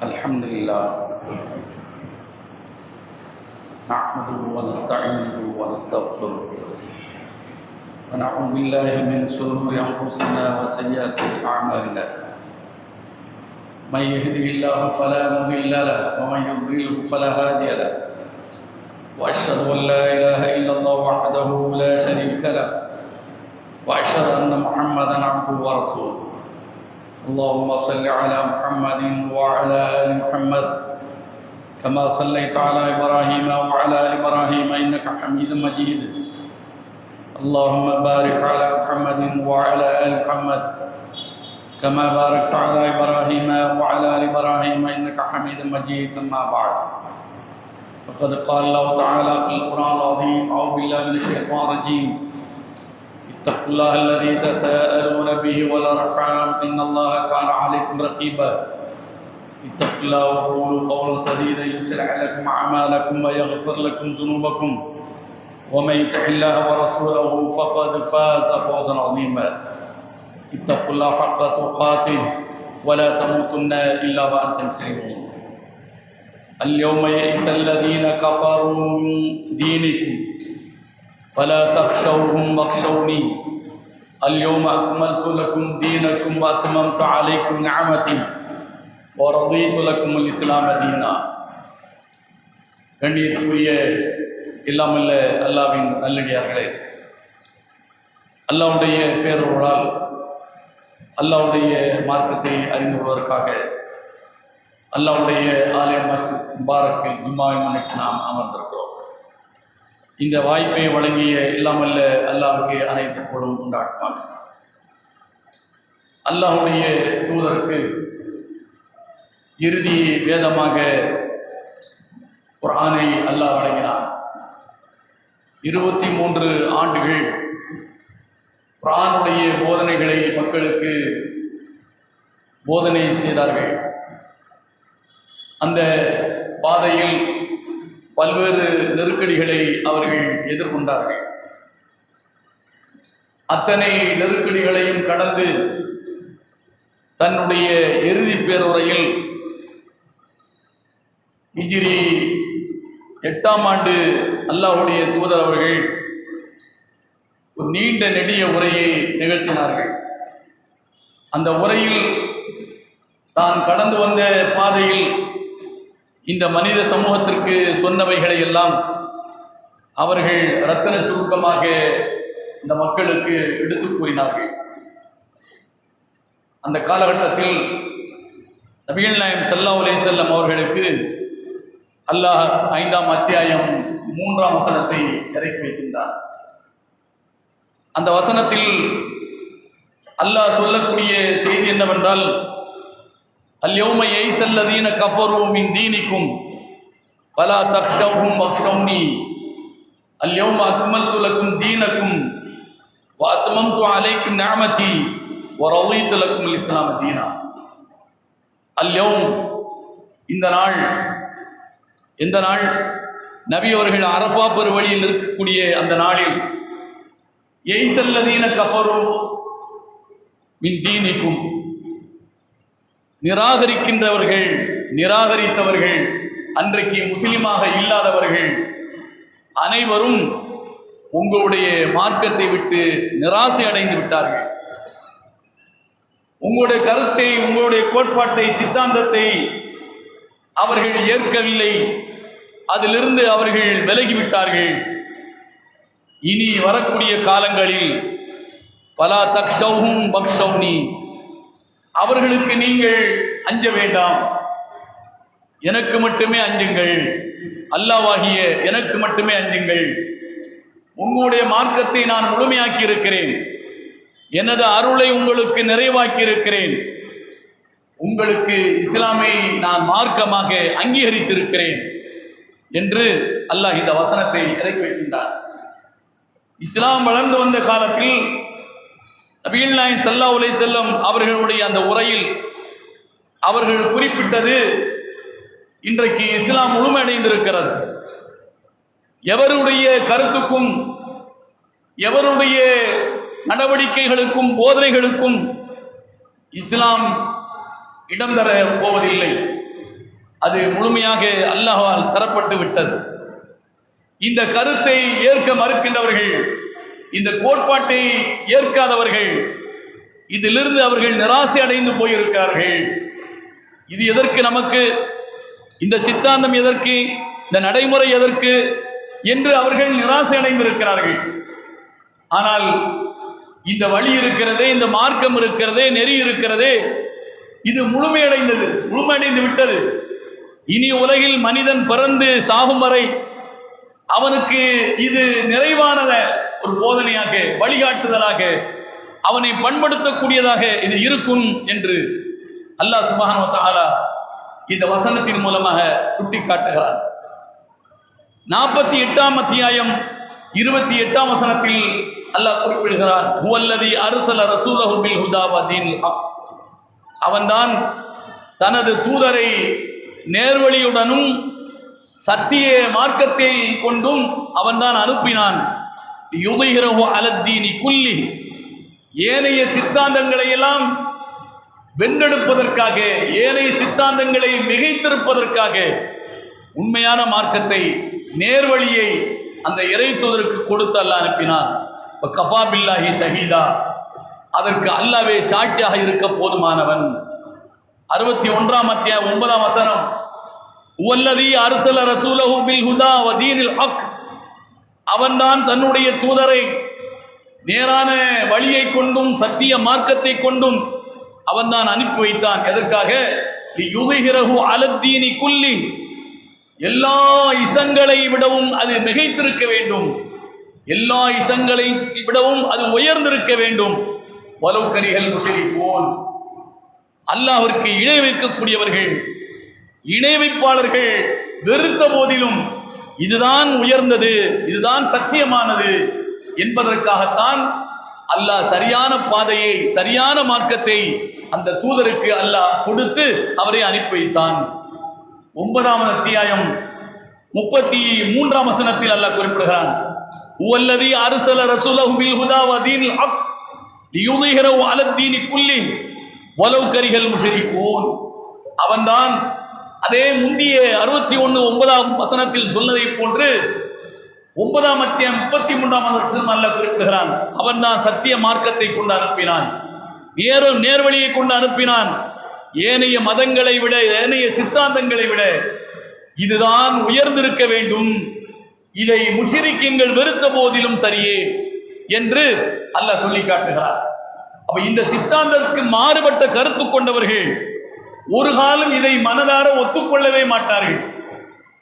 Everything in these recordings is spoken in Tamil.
الحمد لله نحمده ونستعينه ونستغفره ونعوذ بالله من شرور أنفسنا وسيئات أعمالنا من يهده الله فلا مضل له ومن يضلل فلا هادي له وأشهد أن لا إله إلا الله وحده لا شريك له وأشهد أن محمدا عبده ورسوله اللهم صل على محمد وعلى آل محمد كما صليت على إبراهيم وعلى آل إبراهيم إنك حميد مجيد اللهم بارك على محمد وعلى آل محمد كما باركت على إبراهيم وعلى آل إبراهيم إنك حميد مجيد أما بعد فقد قال الله تعالى في القرآن العظيم أعوذ بالله من الشيطان الرجيم اتقوا الله الذي تساءلون به والأرحام إن الله كان عليكم رقيبا اتقوا الله وقولوا قولا سديدا يصلح لكم أعمالكم ويغفر لكم ذنوبكم ومن يطع الله ورسوله فقد فاز فوزا عظيما اتقوا الله حق تقاته ولا تموتن إلا وأنتم مسلمون اليوم يئس الذين كفروا من دينكم فلا تخشوهم واخشوني اليوم أكملت لكم دينكم وأتممت عليكم نعمتي ورضيت لكم الإسلام دينا. கண்ணியத்துக்குரிய இல்லாமல்ல அல்லாவின் நல்லடியார்களே, அல்லாவுடைய பேரொருளால் அல்லாவுடைய மார்க்கத்தை அறிந்து கொள்வதற்காக அல்லாவுடைய ஆலய முபாரக்கில் ஜும்மாவை முன்னிட்டு நாம் அமர்ந்திருக்கிறோம். இந்த வாய்ப்பை வழங்கிய இல்லாமல்ல அல்லாவுக்கு அனைத்து புகழும் உண்டாக்குவாங்க. அல்லாஹுடைய தூதருக்கு இறுதி வேதமாக குர்ஆனை அல்லாஹ் வழங்கினார். 23 ஆண்டுகள் குர்ஆனுடைய போதனைகளை மக்களுக்கு போதனை செய்தார்கள். அந்த பாதையில் பல்வேறு நெருக்கடிகளை அவர்கள் எதிர்கொண்டார்கள். அத்தனை நெருக்கடிகளையும் கடந்து தன்னுடைய இறுதி பேருரையில் ஹிஜ்ரி 8ஆம் ஆண்டு அல்லாஹ்வுடைய தூதர் அவர்கள் ஒரு நீண்ட நெடிய உரையை நிகழ்த்தினார்கள். அந்த உரையில் தான் கடந்து வந்த பாதையில் இந்த மனித சமூகத்திற்கு சொன்னவைகளை எல்லாம் அவர்கள் இரத்தின சுருக்கமாக இந்த மக்களுக்கு எடுத்து கூறினார்கள். அந்த காலகட்டத்தில் நபிகள் நாயகம் ஸல்லல்லாஹு அலைஹி வஸல்லம் அவர்களுக்கு அல்லாஹ் 5ஆம் அத்தியாயம் 3ஆம் வசனத்தை இறக்கி வைக்கின்றார். அந்த வசனத்தில் அல்லாஹ் சொல்லக்கூடிய செய்தி என்னவென்றால், அல்யௌம யைஸல்லதீன கஃபரு மின் தீனிக்கும் ஃபலா தக்ஷவ்ஹும் வக்ஷவ்னி அல்யௌம அக்மல்து லக்கும் தீனக்கும் வ அத்மம்து அலைக்கும் நிஅமதி வ ரதீது லக்கும் அல்-இஸ்லாம தீனா. அல்யௌம், இந்த நாள். எந்த நாள்? நபி அவர்கள் அரஃபா பெருவழியில் இருக்கக்கூடிய அந்த நாளில் யைஸல்லதீன கஃபரு மின் தீனிக்கும், நிராகரித்தவர்கள், அன்றைக்கு முஸ்லிமாக இல்லாதவர்கள் அனைவரும் உங்களுடைய மார்க்கத்தை விட்டு நிராசை அடைந்து விட்டார்கள். உங்களுடைய கருத்தை, உங்களுடைய கோட்பாட்டை, சித்தாந்தத்தை அவர்கள் ஏற்கவில்லை. அதிலிருந்து அவர்கள் விலகிவிட்டார்கள். இனி வரக்கூடிய காலங்களில் ஃபலா தக்ஷவ்ஹும் வக்ஷவ்னி, அவர்களுக்கு நீங்கள் அஞ்ச வேண்டாம், எனக்கு மட்டுமே அஞ்சுங்கள், அல்லாஹ்வாகிய எனக்கு மட்டுமே அஞ்சுங்கள். உங்களுடைய மார்க்கத்தை நான் முழுமையாக்கி இருக்கிறேன், எனது அருளை உங்களுக்கு நிறைவாக்கி இருக்கிறேன், உங்களுக்கு இஸ்லாமை நான் மார்க்கமாக அங்கீகரித்திருக்கிறேன் என்று அல்லாஹ் இந்த வசனத்தை இறக்கி வைக்கின்றார். இஸ்லாம் வளர்ந்து வந்த காலத்தில் நபிகள் நாயகம் ஸல்லல்லாஹு அலைஹி வஸல்லம் அவர்களுடைய அந்த உரையில் அவர்கள் குறிப்பிட்டது, இன்றைக்கு இஸ்லாம் முழுமையடைந்திருக்கிறது. எவருடைய கருத்துக்கும், எவருடைய நடவடிக்கைகளுக்கும், போதனைகளுக்கும் இஸ்லாம் இடம் தர போவதில்லை. அது முழுமையாக அல்லாஹ்வால் தரப்பட்டு விட்டது. இந்த கருத்தை ஏற்க மறுக்கின்றவர்கள், இந்த கோட்பாட்டை ஏற்காதவர்கள், இதிலிருந்து அவர்கள் நிராசை அடைந்து போயிருக்கிறார்கள். இது எதற்கு நமக்கு, இந்த சித்தாந்தம் எதற்கு, இந்த நடைமுறை எதற்கு என்று அவர்கள் நிராசை அடைந்திருக்கிறார்கள். ஆனால் இந்த வழி இருக்கிறதே, இந்த மார்க்கம் இருக்கிறதே, நெறி இருக்கிறதே, இது முழுமையடைந்து விட்டது. இனி உலகில் மனிதன் பிறந்து சாகும் வரை அவனுக்கு இது நிறைவான ஒரு போதனையாக, வழிகாட்டுதலாக, அவனை பண்படுத்தக்கூடியதாக இது இருக்கும் என்று அல்லாஹ் சுப்ஹானஹு வ தஆலா இந்த வசனத்தின் மூலமாக சுட்டிக்காட்டுகிறான். 48ஆம் அத்தியாயம் 28ஆம் வசனத்தில் அல்லாஹ் குறிப்பிடுகிறான், ஹுவல்லதி அர்ஸல ரசூலஹு பில் ஹுதா வ தீனில் ஹக். அவன்தான் தனது தூதரை நேர்வழியுடனும் சத்திய மார்க்கத்தை கொண்டும் அவன்தான் அனுப்பினான். யுதிஹிரஹு அலத்தீனி குல்லி, ஏனைய சித்தாந்தங்களை எல்லாம் வென்றெடுப்பதற்காக, ஏனைய சித்தாந்தங்களை மிகைத்திருப்பதற்காக உண்மையான மார்க்கத்தை, நேர்வழியை அந்த இறை தூதருக்கு கொடுத்து அல்லாஹ் அனுப்பினார். கஃபா பில்லாஹி ஷஹீதா, அதற்கு அல்லாஹ்வே சாட்சியாக இருக்க போதுமானவன். 61ஆம் அத்தியாயம் 9ஆம் வசனம், வல்லதி அர்ஸல ரசூலஹு பில் ஹுதா வ தீனில் ஹக். அவன்தான் தன்னுடைய தூதரை நேரான வழியை கொண்டும் சத்திய மார்க்கத்தை கொண்டும் அவன்தான் அனுப்பி வைத்தான். எதற்காக? லியுதிஹிரஹு அலத்தீனி குல்லி, எல்லா இசங்களை விடவும் அது மிகைத்திருக்க வேண்டும், எல்லா இசங்களை விடவும் அது உயர்ந்திருக்க வேண்டும். வலவ் கரிஹல் முஷ்ரிகூன், அல்லாஹ்விற்கு இணை வைக்கக்கூடியவர்கள், இணை வைப்பாளர்கள் வெறுத்த போதிலும் இதுதான் உயர்ந்தது, இதுதான் சத்தியமானது என்பதற்காகத்தான் அல்லாஹ் சரியான பாதையை, சரியான மார்க்கத்தை அந்த தூதருக்கு அல்லாஹ் கொடுத்து அவரை அனுப்பி வைத்தான். 9ஆம் அத்தியாயம் 33ஆம் வசனத்தில் அல்லாஹ் குறிப்பிடுகிறான், வல்லதி அர்ஸல ரசூலஹு பில் ஹுதா வ தீனில் ஹக் லியுதிஹிரஹு அலத்தீனி குல்லி வலவ் கரிஹல் முஷ்ரிகூன். அவன்தான் அதே முந்திய 61:9ஆம் வசனத்தில் சொன்னதை போன்று 9ஆம் அத்தியாயம் 33ஆம் வசனம் அல்லாஹ் குறிப்பிடுகிறான், அவன்தான் சத்திய மார்க்கத்தை கொண்டு அனுப்பினான், நேர்வழியை கொண்டு அனுப்பினான். ஏனைய மதங்களை விட, ஏனைய சித்தாந்தங்களை விட இதுதான் உயர்ந்திருக்க வேண்டும், இதை முஷ்ரிக்கீன்கள் வெறுத்த போதிலும் சரியே என்று அல்லாஹ் சொல்லி காட்டுகிறார். அப்ப இந்த சித்தாந்தத்திற்கு மாறுபட்ட கருத்து கொண்டவர்கள் ஒரு காலம் இதை மனதார ஒத்துக்கொள்ளவே மாட்டார்கள்.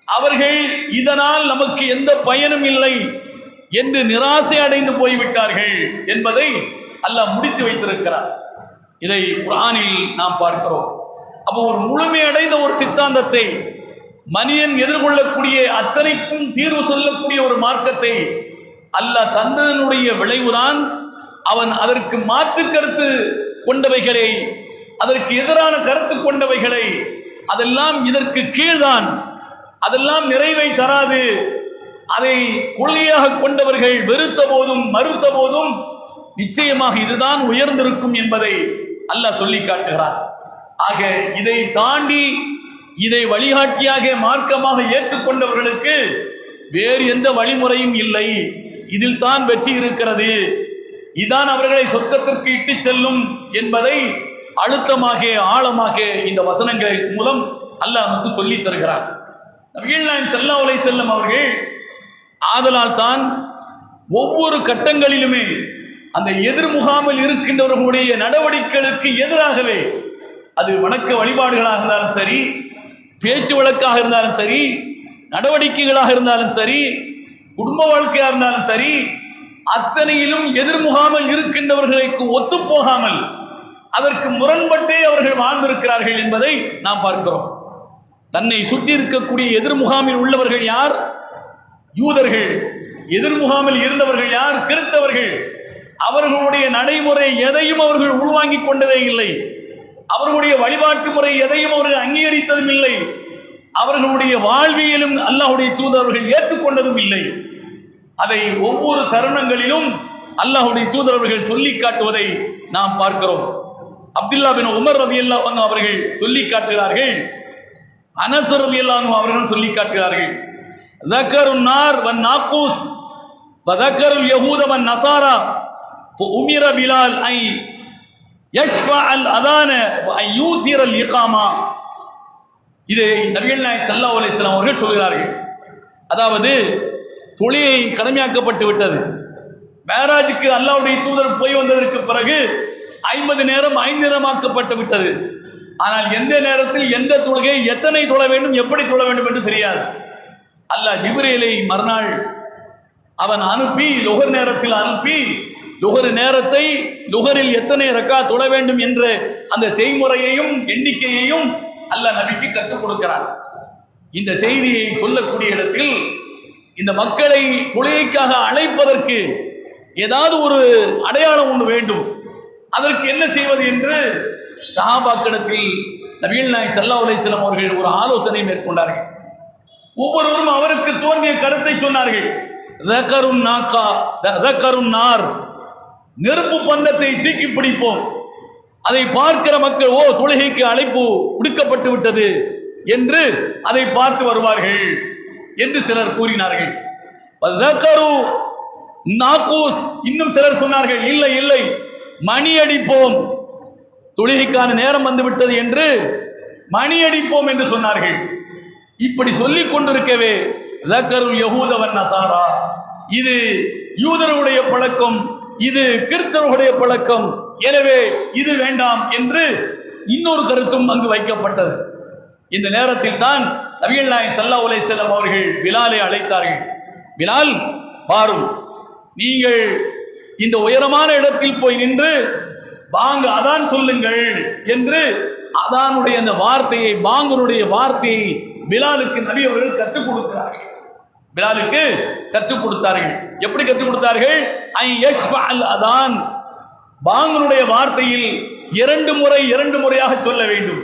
அவர்கள் இதனால் நமக்கு எந்த பயனும் இல்லை என்று நிராசை அடைந்து போய்விட்டார்கள் என்பதை அல்லாஹ் முடித்து வைத்திருக்கிறார். இதை குர்ஆனில் நாம் பார்க்கிறோம். அப்போ ஒரு முழுமையடைந்த ஒரு சித்தாந்தத்தை, மனிதன் எதிர்கொள்ளக்கூடிய அத்தனைக்கும் தீர்வு சொல்லக்கூடிய ஒரு மார்க்கத்தை அல்லாஹ் தந்ததனுடைய விளைவுதான் அவன் அதற்கு மாற்று கருத்து கொண்டவைகளை, அதற்கு எதிரான கருத்து கொண்டவைகளை, அதெல்லாம் இதற்கு கீழ்தான், அதெல்லாம் நிறைவை தராது, அதை கொள்கையாக கொண்டவர்கள் வெறுத்த போதும் மறுத்த போதும் நிச்சயமாக இதுதான் உயர்ந்திருக்கும் என்பதை அல்லாஹ் சொல்லி காட்டுகிறார். ஆக இதை தாண்டி இதை வழிகாட்டியாக மார்க்கமாக ஏற்றுக்கொண்டவர்களுக்கு வேறு எந்த வழிமுறையும் இல்லை, இதில் தான் வெற்றி இருக்கிறது, இதான் அவர்களை சொர்க்கத்திற்கு இட்டு செல்லும் என்பதை அழுத்தமாக ஆழமாக இந்த வசனங்கள் மூலம் அல்லாஹ் நமக்கு சொல்லி தருகிறார். நபிகள் நாயகம் ஸல்லல்லாஹு அலைஹி வஸல்லம் அவர்கள் ஆதலால் தான் ஒவ்வொரு கட்டங்களிலுமே அந்த எதிர் முகாமில் இருக்கின்றவர்களுடைய நடவடிக்கைகளுக்கு எதிராகவே, அது வணக்க வழிபாடுகளாக இருந்தாலும் சரி, பேச்சு வழக்காக இருந்தாலும் சரி, நடவடிக்கைகளாக இருந்தாலும் சரி, குடும்ப வாழ்க்கையாக இருந்தாலும் சரி, அத்தனையிலும் எதிர் முகாமில் இருக்கின்றவர்களுக்கு ஒத்துப்போகாமல் அதற்கு முரண்பட்டே அவர்கள் வாழ்ந்திருக்கிறார்கள் என்பதை நாம் பார்க்கிறோம். தன்னை சுற்றி இருக்கக்கூடிய எதிர் முகாமில் உள்ளவர்கள் யார்? யூதர்கள். எதிர் முகாமில் இருந்தவர்கள் யார்? கிறிஸ்தவர்கள். அவர்களுடைய நடைமுறை எதையும் அவர்கள் உள்வாங்கிக் கொண்டதே இல்லை, அவர்களுடைய வழிபாட்டு முறை எதையும் அவர்கள் அங்கீகரித்ததும் இல்லை, அவர்களுடைய வாழ்வியலும் அல்லாஹ்வுடைய தூதரவர்கள் ஏற்றுக்கொண்டதும் இல்லை. அதை ஒவ்வொரு தருணங்களிலும் அல்லாஹ்வுடைய தூதரவர்கள் சொல்லி காட்டுவதை நாம் பார்க்கிறோம். அப்துல்லா பின் உமர் ரலியல்லாஹு அன்ஹு அவர்கள் சொல்லி காட்டுகிறார்கள், அனஸ் ரலியல்லாஹு அன்ஹு அவர்கள் சொல்லி காட்டுகிறார்கள், ذكروا النار والناقوس وذكروا اليهود والنصارى فأمر بلال أن يشفع الأذان وأن يوتر الإقامة. இதை நபிகள் நாயகம் ஸல்லல்லாஹு அலைஹி வஸல்லம் அவர்கள் சொல்கிறார்கள். அதாவது தொழுகை கடமையாக்கப்பட்டு விட்டது. மேராஜுக்கு அல்லாஹ்வுடைய தூதர் போய் வந்ததற்கு பிறகு 50 நேரம் 5 நேரமாக்கப்பட்டு விட்டது. ஆனால் எந்த நேரத்தில் எந்த தொழுகை எத்தனை தொழ வேண்டும், எப்படி தொழ வேண்டும் என்று தெரியாது. அல்லாஹ் ஜிப்ரீலை மறுநாள் அவன் அனுப்பி லுஹர் நேரத்தில் அனுப்பி லுஹர் நேரத்தை லுஹரில் எத்தனை ரக்கா தொழ வேண்டும் என்ற அந்த செய்முறையையும் எண்ணிக்கையையும் அல்லாஹ் நபிக்கு கற்றுக் கொடுக்கிறான். இந்த செய்தியை சொல்லக்கூடிய இடத்தில் இந்த மக்களை தொழுகைக்காக அழைப்பதற்கு ஏதாவது ஒரு அடையாளம் ஒன்று வேண்டும். அதற்கு என்ன செய்வது என்று சஹாபாக்களிடத்தில் நபிகள் நாயகம் ஸல்லல்லாஹு அலைஹி வஸல்லம் அவர்கள் ஒரு ஆலோசனை மேற்கொண்டார்கள். ஒவ்வொருவரும் அவருக்கு தோன்றிய கருத்தை சொன்னார்கள். நெருப்பு பந்தத்தை தூக்கி பிடிப்போம், அதை பார்க்கிற மக்கள் ஓ தொழுகைக்கு அழைப்பு விடுக்கப்பட்டு விட்டது என்று அதை பார்த்து வருவார்கள் என்று சிலர் கூறினார்கள். இன்னும் சிலர் சொன்னார்கள், இல்லை இல்லை மணி அடிப்போம், தொழுகைக்கான நேரம் வந்து விட்டது என்று மணி அடிப்போம் என்று சொன்னார்கள். இப்படி சொல்லிக் கொண்டிருக்கவே ذكروا اليهود والنصارى, இது யூதர்களுடைய பழக்கம், இது கிறிஸ்தவர்களுடைய பழக்கம், எனவே இது வேண்டாம் என்று இன்னொரு கருத்தும் அங்கு வைக்கப்பட்டது. இந்த நேரத்தில் தான் நபிகள் நாயகம் ஸல்லல்லாஹு அலைஹி வஸல்லம் அவர்கள் பிலாலை அழைத்தார்கள். பிலால், பாரும், நீங்கள் இந்த உயரமான இடத்தில் போய் நின்று பாங்கு அதான் சொல்லுங்கள் என்று அதானுடைய அந்த வார்த்தையை, பாங்கனுடைய வார்த்தையை பிலாலுக்கு நபி அவர்கள் கற்றுக் கொடுக்கிறார்கள். பிலாலுக்கு கற்றுக் கொடுத்தார்கள். எப்படி கற்றுக் கொடுத்தார்கள்? அதான் பாங்கனுடைய வார்த்தையில் 2 முறையாக சொல்ல வேண்டும்.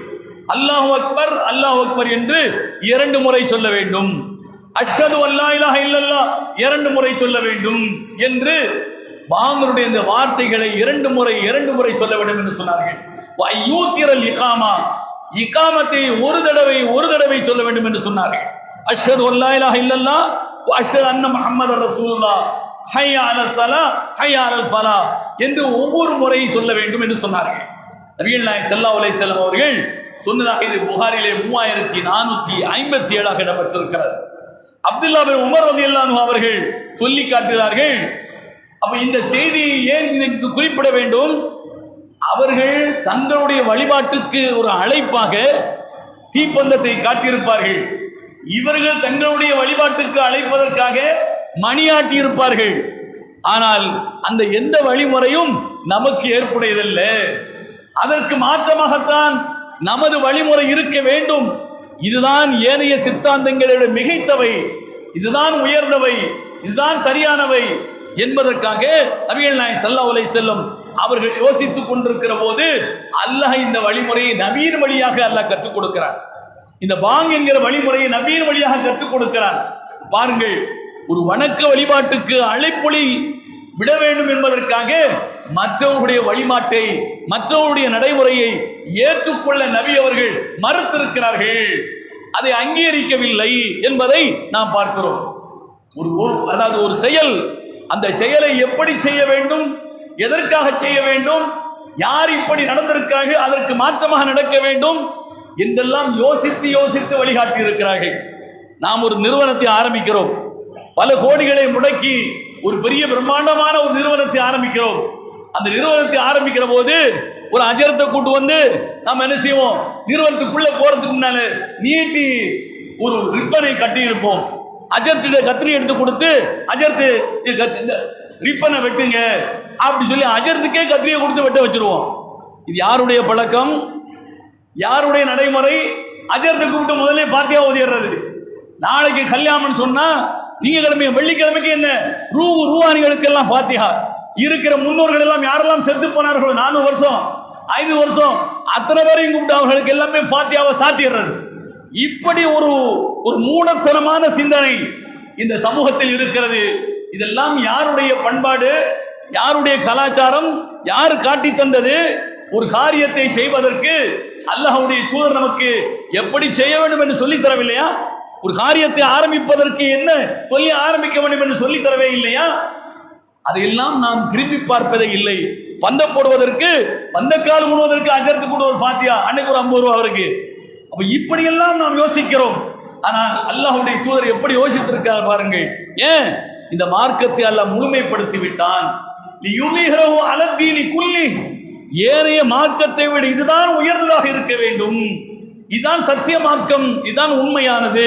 அல்லாஹு அக்பர் அல்லாஹு அக்பர் என்று 2 முறை சொல்ல வேண்டும். அஷ்ஹது அல்லா இலாஹ இல்லல்லாஹ் 2 முறை சொல்ல வேண்டும் என்று பாங்கனுடைய இந்த வார்த்தைகளை 2 முறை சொல்ல வேண்டும் என்று சொன்னார்கள். வயூத்திரல் இகாமா, இகாமத்தை ஒரு தடவை சொல்ல வேண்டும் என்று சொன்னார்கள். அஷ்ஹது அல்லா இலாஹ இல்லல்லாஹ் வ அஷ்ஹது அன்ன முஹம்மதர் ரசூலுல்லாஹ் ஹய்ய அலஸ் ஸலாஹ் ஹய்ய அலல் ஃபலாஹ் என்று ஒவ்வொரு முறையை சொல்ல வேண்டும் என்று சொன்னார்கள். நபிகள் நாயகம் ஸல்லல்லாஹு அலைஹி வஸல்லம் அவர்கள் சொன்னதாக இது புகாரிலே 3457 இடம்பெற்றிருக்கிறது. அப்துல்லா பின் உமர் ரலியல்லாஹு அன்ஹு அவர்கள் சொல்லி காட்டுகிறார்கள். அப்ப இந்த செய்தியை ஏன் இதற்கு குறிப்பிட வேண்டும்? அவர்கள் தங்களுடைய வழிபாட்டுக்கு ஒரு அழைப்பாக தீப்பந்தத்தை காட்டியிருப்பார்கள். இவர்கள் தங்களுடைய வழிபாட்டுக்கு அழைப்பதற்காக மணியாட்டி இருப்பார்கள். ஆனால் அந்த எந்த வழிமுறையும் நமக்கு ஏற்புடையதல்ல. அதற்கு மாற்றமாகத்தான் நமது வழிமுறை இருக்க வேண்டும். இதுதான் ஏனைய சித்தாந்தங்களோட மிகைத்தவை, இதுதான் உயர்ந்தவை, இதுதான் சரியானவை என்பதற்காக நபிகள் நாயகம் ஸல்லல்லாஹு அலைஹி வஸல்லம் அவர்கள் யோசித்துக் கொண்டிருக்கிற போது அல்லாஹ் இந்த வழிமுறையை நபியின் வழியாக அல்லாஹ் கற்றுக் கொடுக்கிறார். இந்த பாங் என்கிற வழிமுறையை நபியின் வழியாக கற்றுக் கொடுக்கிறார். பாருங்கள், ஒரு வணக்க வழிபாட்டுக்கு அழைப்பொலி விட வேண்டும் என்பதற்காக மற்றவர்களுடைய வழிபாட்டை, மற்றவருடைய நடைமுறையை ஏற்றுக்கொள்ள நபி அவர்கள் மறுத்திருக்கிறார்கள். அதை அங்கீகரிக்கவில்லை என்பதை நாம் பார்க்கிறோம். அதாவது ஒரு செயல், அந்த செயலை எப்படி செய்ய வேண்டும், எதற்காக செய்ய வேண்டும், யார் இப்படி நடந்திருக்காங்க, அதற்கு மாற்றமாக நடக்க வேண்டும் என்றெல்லாம் யோசித்து வழிகாட்டி இருக்கிறார்கள். நாம் ஒரு நிறுவனத்தை ஆரம்பிக்கிறோம், பல கோடிகளை முடக்கி ஒரு பெரிய பிரம்மாண்டமான ஒரு நிறுவனத்தை ஆரம்பிக்கிறோம். அந்த நிறுவனத்தை ஆரம்பிக்கிற போது ஒரு அஜரத்தை கூட்டு வந்து நாம் என்ன செய்வோம், நிறுவனத்துக்குள்ள போறதுக்கு முன்னால நீட்டி ஒரு ரிப்பனை கட்டி இருப்போம். அஜர்த்திட கத்திரி எடுத்து கொடுத்து அஜர்த்து ரிப்பனை வெட்டுங்க அப்படி சொல்லி அஜர்த்துக்கே கத்திரியை கொடுத்து வெட்ட வச்சிருவோம். இது யாருடைய பழக்கம், யாருடைய நடைமுறை? அஜர்த்தை கூப்பிட்டு முதல்ல பாத்தியா ஓதிடுறது. நாளைக்கு கல்யாணம் சொன்னா திங்கக்கிழமை வெள்ளிக்கிழமைக்கு என்ன ரூவானிகளுக்கு எல்லாம் ஃபாத்திஹா. இருக்கிற முன்னோர்கள் எல்லாம் யாரெல்லாம் செத்து போனார்களோ 400 வருஷம் 500 வருஷம் அத்தனை பேரையும் கூப்பிட்டு அவர்களுக்கு எல்லாமே ஃபாத்தியாவை சாத்திடுறது. இப்படி ஒரு மூடத்தனமான சிந்தனை இந்த சமூகத்தில் இருக்கிறது. இதெல்லாம் யாருடைய பண்பாடு, யாருடைய கலாச்சாரம், யார் காட்டி தந்தது? ஒரு காரியத்தை செய்வதற்கு அல்லாஹ்வுடைய தூதர் நமக்கு எப்படி செய்ய வேண்டும் என்று சொல்லி தரவில்லையா? ஒரு காரியத்தை ஆரம்பிப்பதற்கு என்ன சொல்லி ஆரம்பிக்க வேண்டும் என்று சொல்லி தரவே இல்லையா? அதையெல்லாம் நாம் திரும்பி பார்ப்பதே இல்லை. பந்த போடுவதற்கு பந்தக்கால் உண்ணுவதற்கு அஜரத்து கூட ஒரு ஃபாத்தியா, அன்னைக்கு ஒரு 50 ரூபா அவருக்கு. அப்ப இப்படியெல்லாம் நாம் யோசிக்கிறோம். ஆனால் அல்லாஹ்வுடைய தூதர் எப்படி யோசித்திருக்கார் பாருங்கள். ஏன் இந்த மார்க்கத்தை அல்லாஹ் முழுமைப்படுத்தி விட்டான். லியுலிஹிரஹு அலத்தீனி குல்லி, ஏனைய மார்க்கத்தை விட இதுதான் உயர்ந்ததாக இருக்க வேண்டும், இதுதான் சத்திய மார்க்கம், இதுதான் உண்மையானது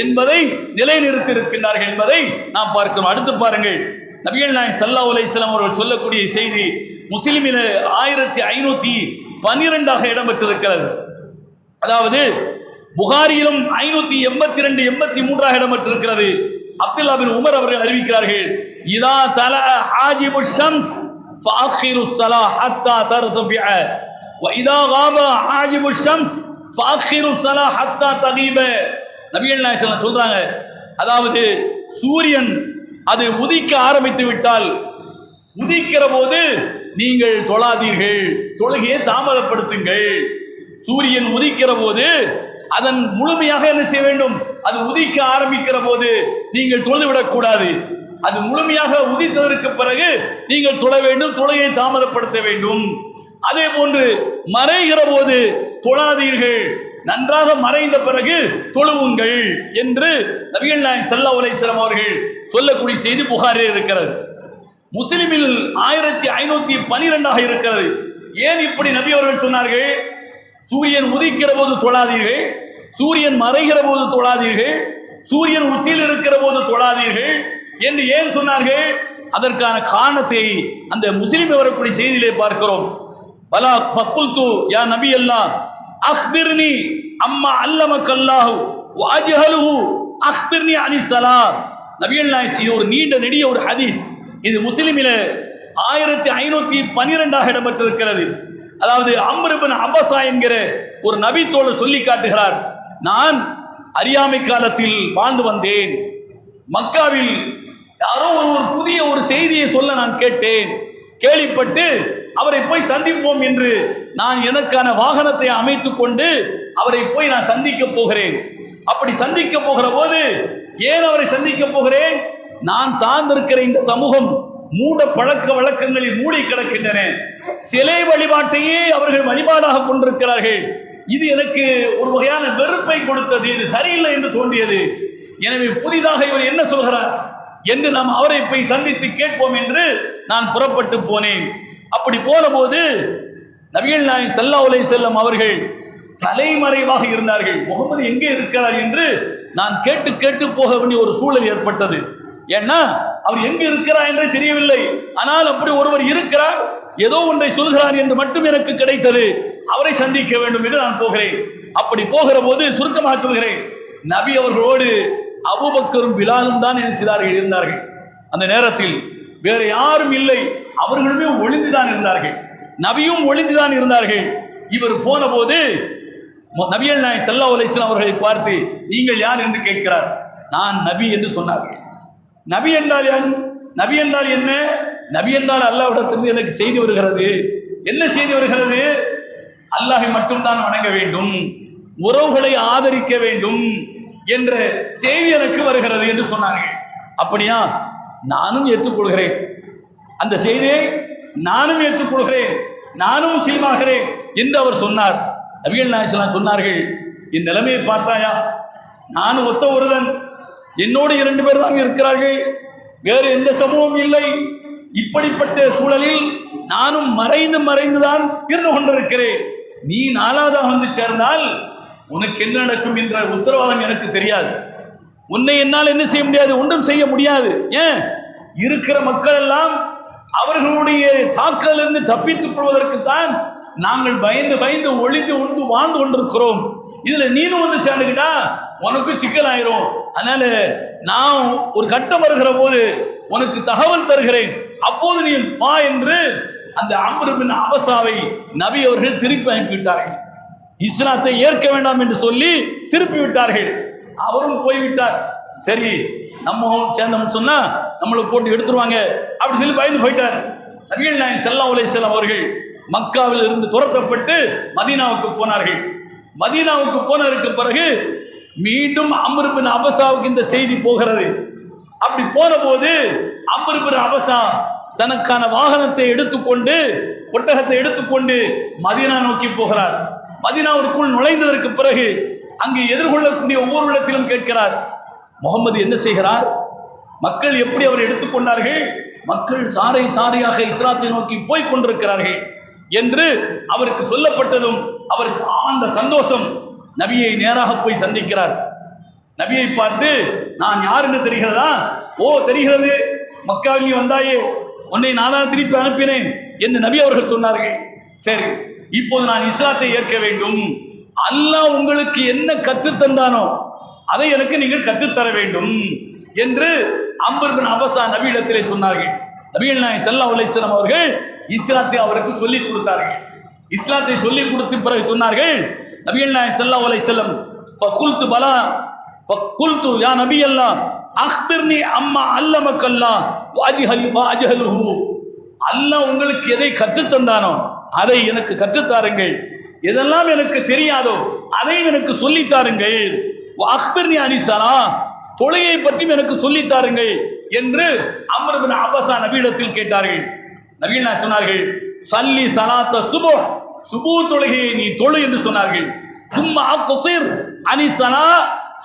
என்பதை நிலைநிறுத்தியிருக்கின்றார்கள் என்பதை நாம் பார்க்கிறோம். அடுத்து பாருங்கள், நபிகள் நாயகம் ஸல்லல்லாஹு அலைஹி வஸல்லம் அவர்கள் சொல்லக்கூடிய செய்தி முஸ்லிமில் 1512 இடம்பெற்றிருக்கிறது. அதாவது புகாரியிலும் 582 83 இடம்பெற்றிருக்கிறது. அப்துல்லா பின் உமர் அவர்கள் அறிவிக்கிறார்கள், இதா தலா ஹாஜிபு ஷம்ஸ் ஃபஅখিরு ஸலா ஹத்தா தர்தஃபிஅ வ இதா காப ஹாஜிபு ஷம்ஸ் ஃபஅখিরு ஸலா ஹத்தா தகீப. நபிகள் நாயகம் சொல்றாங்க, அதாவது சூரியன் அது உதிக்க ஆரம்பித்து விட்டால் உதிக்கிற போது நீங்கள் தொழாதீர்கள், தொழுகையை தாமதப்படுத்துங்கள். சூரியன் உதிக்கிற போது அதன் முழுமையாக என்ன செய்ய வேண்டும்? அது உதிக்க ஆரம்பிக்கிற போது நீங்கள் தொழுதுவிடக் கூடாது. அது முழுமையாக உதித்ததற்கு பிறகு நீங்கள் தொழ வேண்டும், தொழுகையை தாமதப்படுத்த வேண்டும். அதே போன்று மறைகிற போது தொழாதீர்கள், நன்றாக மறைந்த பிறகு தொழுவுங்கள் என்று நபிகள் நாயகம் ஸல்லல்லாஹு அலைஹி வஸல்லம் அவர்கள் சொல்லக்கூடிய செய்தி புகாரில் இருக்கிறது. முஸ்லிமில் 1512 இருக்கிறது. ஏன் இப்படி நபி அவர்கள் சொன்னார்கள்? சூரியன் உதிக்கிற போது தொழாதீர்கள், சூரியன் மறைகிற போது தொழாதீர்கள், சூரியன் உச்சியில் இருக்கிற போது தொழாதீர்கள் என்று ஏன் சொன்னார்கள்? அதற்கான காரணத்தை அந்த முஸ்லிம் வரக்கூடிய செய்தியிலே பார்க்கிறோம். பலா ஃபகுல்து யா நபி அல்லாஹ் அக்பிர்னி அம்மா அல்லமக்கல்லாஹு வஅஜஹலுஹு அக்பிர்னி அனிஸ் ஸலாத். நபிகள் நாயகம், இது ஒரு நீண்ட நெடிய ஒரு ஹதீஸ். இது முஸ்லிமில 1512 இடம்பெற்றிருக்கிறது. அதாவது அம்ர் இப்னு அபஸா என்கிற ஒரு நபி தோழர் சொல்லி காட்டுகிறார், நான் அறியாமை காலத்தில் வாழ்ந்து வந்தேன். மக்காவில் யாரோ ஒரு புதிய ஒரு செய்தியை சொல்ல நான் கேட்டேன். கேள்விப்பட்டு அவரை போய் சந்திப்போம் என்று நான் எனக்கான வாகனத்தை அமைத்துக் கொண்டு அவரை போய் நான் சந்திக்க போகிறேன். அப்படி சந்திக்க போகிற போது, ஏன் அவரை சந்திக்க போகிறேன்? நான் சார்ந்திருக்கிற இந்த சமூகம் மூட பழக்க வழக்கங்களில் மூடி கிடக்கின்றன. சிலை வழிபாட்டையே அவர்கள் வழிபாடாக கொண்டிருக்கிறார்கள். இது எனக்கு ஒரு வகையான வெறுப்பை கொடுத்தது, இது சரியில்லை என்று தோன்றியது. எனவே புதிதாக இவர் என்ன சொல்கிறார் என்று நாம் அவரை போய் சந்தித்து கேட்போம் என்று நான் புறப்பட்டு போனேன். அப்படி போன போது நபிகள் நாயகம் ஸல்லல்லாஹு அலைஹி வஸல்லம் அவர்கள் தலைமறைவாக இருந்தார்கள். முகமது எங்கே இருக்கிறார் என்று நான் கேட்டு கேட்டு போக வேண்டிய ஒரு சூழல் ஏற்பட்டது. ஏன்னா அவர் எங்கே இருக்கிறார் என்றே தெரியவில்லை. ஆனால் அப்படி ஒருவர் இருக்கிறார், ஏதோ ஒன்றை சொல்கிறார் என்று மட்டும் எனக்கு கிடைத்தது. அவரை சந்திக்க வேண்டும் என்று நான் போகிறேன். அப்படி போகிற போது சுருக்கமாக சொல்கிறேன், நபி அவர்களோடு அபூபக்கரும் பிலாலும் தான் என்ன செய்தார்கள், இருந்தார்கள். அந்த நேரத்தில் வேறு யாரும் இல்லை, அவர்களுமே ஒளிந்துதான் இருந்தார்கள், நபியும் ஒளிந்துதான் இருந்தார்கள். இவர் போன போது நபிகள் நாயகம் ஸல்லல்லாஹு அலைஹி வஸல்லம் அவர்களை பார்த்து, நீங்கள் யார் என்று கேட்கிறார். நான் நபி என்று சொன்னார்கள். நபி என்றால் நபி என்றால் என்ன? நபி என்றால் அல்லாஹ்விடத்திலிருந்து எனக்கு செய்தி வருகிறது. என்ன செய்தி வருகிறது? அல்லாஹை மட்டும்தான் வணங்க வேண்டும், உறவுகளை ஆதரிக்க வேண்டும் என்ற செய்தி எனக்கு வருகிறது என்று சொன்னார்கள். அப்படியா, நானும் ஏற்றுக்கொள்கிறேன், அந்த செய்தியை நானும் ஏற்றுக்கொள்கிறேன், நானும் முஸ்லீமாகிறேன் என்று அவர் சொன்னார். நபிகள் நாயகம் சொன்னார்கள், இந்த நிலைமையை பார்த்தாயா, நானும் ஒத்த ஒருவன், என்னோடு 2 பேர் தான் இருக்கிறார்கள், வேறு எந்த சமூகம் இல்லை. இப்படிப்பட்ட சூழலில் நானும் மறைந்துதான் இருந்து கொண்டிருக்கிறேன். நீ 4வதாக வந்து சேர்ந்தால் உனக்கு என்ன நடக்கும் என்ற உத்தரவாதம் எனக்கு தெரியாது. உன்னை என்னால் என்ன செய்ய முடியாது, ஒன்றும் செய்ய முடியாது. ஏன்? இருக்கிற மக்கள் எல்லாம் அவர்களுடைய தாக்கலிருந்து தப்பித்துக் கொள்வதற்குத்தான் நாங்கள் பயந்து ஒளிந்து உண்டு வாழ்ந்து கொண்டிருக்கிறோம். இதுல நீனும் வந்து சேர்ந்துக்கிட்டா உனக்கு சிக்கல் ஆயிரும். அதனால நான் ஒரு கட்டம் வருகிற போது உனக்கு தகவல் தருகிறேன், அப்போது நீ வா என்று அந்த அம்ர் இப்னு அபஸாவை நபி அவர்கள் திருப்பி அனுப்பிவிட்டார்கள். இஸ்லாத்தை ஏற்க வேண்டாம் என்று சொல்லி திருப்பி விட்டார்கள். அவரும் போய்விட்டார். சரி, நம்ம சேர்ந்தோம்னு சொன்னா நம்மளை போட்டு எடுத்துருவாங்க அப்படி சொல்லி பயந்து போயிட்டார். நபிகள் நாயகம் ஸல்லல்லாஹு அலைஹி வஸல்லம் அவர்கள் மக்காவில் இருந்து துரத்தப்பட்டு மதீனாவுக்கு போனார்கள். மதீனாவுக்கு போனதற்கு பிறகு மீண்டும் அம்ர் பின் அபஸாவுக்கு இந்த செய்தி போகிறது. அப்படி போன போது அம்ர் பின் அபஸா தனக்கான வாகனத்தை எடுத்துக்கொண்டு, ஒட்டகத்தை எடுத்துக்கொண்டு மதீனா நோக்கி போகிறார். மதீனாவிற்குள் நுழைந்ததற்கு பிறகு அங்கு எதிர்கொள்ளக்கூடிய ஒவ்வொரு இடத்திலும் கேட்கிறார், முகமது என்ன செய்கிறார்? மக்கள் எப்படி அவரை எடுத்துக்கொண்டார்கள்? மக்கள் சாரை சாரையாக இஸ்லாத்தை நோக்கி போய் கொண்டிருக்கிறார்கள் என்று அவருக்கு சொல்லப்பட்டதும் அவருக்கு ஆழ்ந்த சந்தோஷம். நபியை நேராக போய் சந்திக்கிறார். நபியை பார்த்து, நான் யார் என்று தெரிகிறதா? ஓ தெரிகிறது, மக்காவில் நீ வந்தாயே, உன்னை நானா திருப்பி அனுப்பினேன் என்று நபி அவர்கள் சொன்னார்கள். சரி, இப்போது நான் இஸ்லாத்தை ஏற்க வேண்டும். அல்லாஹ் உங்களுக்கு என்ன கற்றுத்தந்தானோ அதை எனக்கு நீங்கள் கற்றுத்தர வேண்டும் என்று அம்ர் பின் அபஸா நபியிடத்திலே சொன்னார்கள். நபிகள் நாயகம் ஸல்லல்லாஹு அலைஹி வஸல்லம் அவர்கள் இஸ்லாத்தை அவருக்கு சொல்லிக் கொடுத்தார்கள். இஸ்லாத்தை சொல்லிக் கொடுத்த பிறகு சொன்னார்கள், நபிகள் நாயகம் ஸல்லல்லாஹு அலைஹி வஸல்லம், ஃபகுல்து பலா ஃபகுல்து யா நபி அல்லாஹ் அக்பிர்னி அம்மா அல்லமக்கல்லாஹ் வஅஜஹலுஹு. அல்லாஹ் உங்களுக்கு எதை கற்றுத்தந்தானோ அதை எனக்கு கற்றுத்தாருங்கள். எதெல்லாம் எனக்கு தெரியாதோ அதை எனக்கு சொல்லித்தாருங்கள். அக்பிர்னி அனிஸலா, தொழுகையை பற்றியும் எனக்கு சொல்லித்தாருங்கள் என்று அம்ர் பின் அபஸா நபியிடத்தில் கேட்டார்கள். நபிகள் நாயகம் சொன்னார்கள், சல்லி ஸலாத்த சுபஹ், சுபூ தொழுகையை நீ தொழு என்று சொன்னார்கள். சும்மா அக்ஸிர் அனிஸலா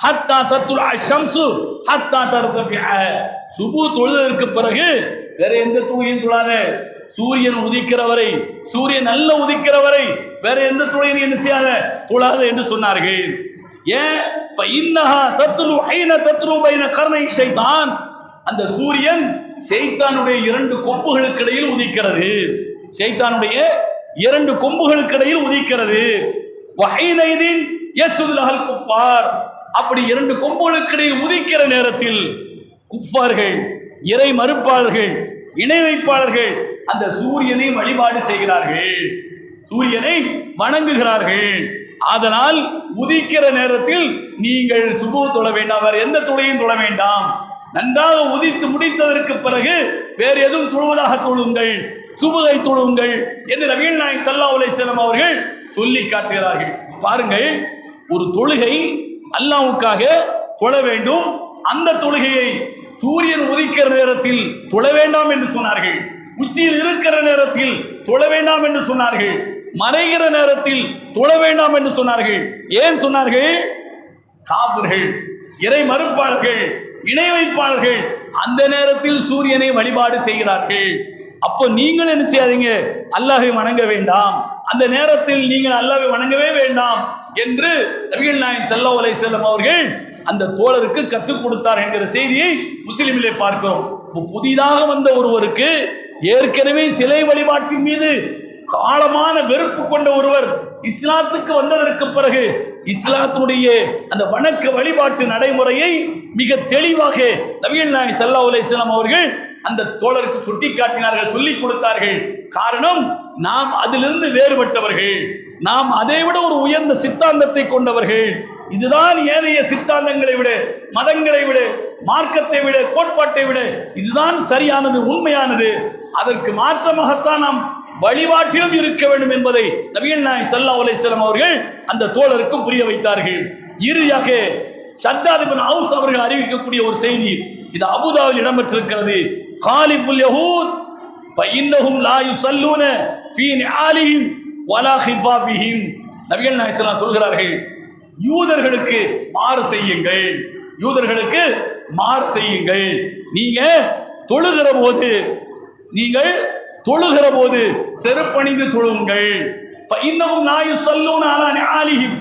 ஹத்தா தத்லுஅ ஷம்ஸு ஹத்தா தர்தஃபிஅ. சுபூ தொழுதற்கு பிறகு வேற எந்த தொழுகையும் தொழாத. சூரியன் உதிக்கிறவரை, சூரியன் நல்ல உதிக்கிறவரை வேற எந்த தொழுகையும் என்ன செய்யாத, தொழாத என்று சொன்னார்கள். ஏன்? ஃபஇன்னஹா தத்லு ஹைன தத்லு பைன கர்னை ஷைத்தான். அந்த சூரியன் ஷைத்தானுடைய இரண்டு கொம்புகளுக்கு இடையில் உதிக்கிறது. ஷைத்தானுடைய இரண்டு கொம்புகளுக்கு இடையில் உதிக்கிறது. வஹைனைதின் யஸ்ஜுது லஹல் குஃபார். அப்படி இரண்டு கொம்புகளுக்கு இடையில் உதிக்கிற நேரத்தில் குஃபார்கள், இறை மறுப்பாளர்கள், இணை வைப்பாளர்கள் அந்த சூரியனை வழிபாடு செய்கிறார்கள், சூரியனை வணங்குகிறார்கள். அதனால் உதிக்கிற நேரத்தில் நீங்கள் சுபு தொழ வேண்டாம், வேற எந்த தொழுகையும் தொழ வேண்டாம். நன்றாக உதித்து முடித்ததற்கு பிறகு வேறு எதுவும் தொழுவதாக தொழுங்கள், சுபுகை தொழுங்கள் என்று நபிகள் நாயகம் ஸல்லல்லாஹு அலைஹி வஸல்லம் அவர்கள் சொல்லி காட்டுகிறார்கள். பாருங்கள், ஒரு தொழுகை அல்லாஹ்வுக்காக தொழ வேண்டும். அந்த தொழுகையை சூரியன் உதிக்கிற நேரத்தில் தொழ வேண்டாம் என்று சொன்னார்கள். உச்சியில் இருக்கிற நேரத்தில் தொழ வேண்டாம் என்று சொன்னார்கள். மறைகிற நேரத்தில் தொழ வேண்டாம் என்று சொன்னார்கள். ஏன் சொன்னார்கள்? காபிர்கள், இறை மறுப்பாளர்கள், இணை வைப்பாளர்கள் அந்த நேரத்தில் சூரியனை வழிபாடு செய்கிறார்கள். அப்போ நீங்கள் என்ன செய்யாதீங்க, அல்லாஹ்வை வணங்க வேண்டாம், அந்த நேரத்தில் நீங்கள் அல்லாஹ்வை வணங்கவே வேண்டாம் என்று நபிகள் நாயகம் ஸல்லல்லாஹு அலைஹி வஸல்லம் அவர்கள் அந்த தோழருக்கு கற்றுக் கொடுத்தார் என்கிற செய்தியை முஸ்லிமிலே பார்க்கிறோம். புதிதாக வந்த ஒருவருக்கு, ஏற்கனவே சிலை வழிபாட்டின் மீது ஆழமான வெறுப்பு கொண்ட ஒருவர் இஸ்லாத்துக்கு வந்ததற்கு பிறகு இஸ்லாத்துடைய அந்த வணக்க வழிபாட்டு நடைமுறையை மிக தெளிவாக நபிகள் நாயகம் ஸல்லல்லாஹு அலைஹி வஸல்லம் அவர்கள் அந்த தோழருக்கு சுட்டி காட்டினார்கள், சொல்லிக் கொடுத்தார்கள். காரணம், நாம் அதிலிருந்து வேறுபட்டவர்கள், நாம் அதை விட ஒரு உயர்ந்த சித்தாந்தத்தை கொண்டவர்கள். இதுதான் ஏனைய சித்தாந்தங்களை விட, மதங்களை விட, மார்க்கத்தை விட, கோட்பாட்டை விட இதுதான் சரியானது, உண்மையானது. அதற்கு மாற்றமாகத்தான் நாம் வழிபாட்டிலும் இருக்க வேண்டும் என்பதை நபிகள் நாயகம் ஸல்லல்லாஹு அலைஹி வஸல்லம் அவர்கள் அந்த தோழருக்கு புரிய வைத்தார்கள். இறுதியாக ஷத்தாத் இப்னு அவுஸ் அவர்கள் அறிவிக்கக்கூடிய ஒரு செய்தி, இது அபூதாவில் இடம்பெற்றிருக்கிறது. காலிஃபுல் யஹூத் ஃபஇன்னஹும் லா யுஸல்லூன ஃபீ நிஆலிஹிம் வலா ஹிஃபாஃபிஹிம். நபிகள் நாயகம் ஸல்லல்லாஹு சொல்கிறார்கள், யூதர்களுக்கு மாறு செய்யுங்கள், யூதர்களுக்கு மாறு செய்யுங்கள். நீங்க தொழுகிற போது செருப்பணிந்து தொழுங்கள். ஃபஇன்னஹும் லா யுஸல்லூன அலா நிஆலிஹிம்.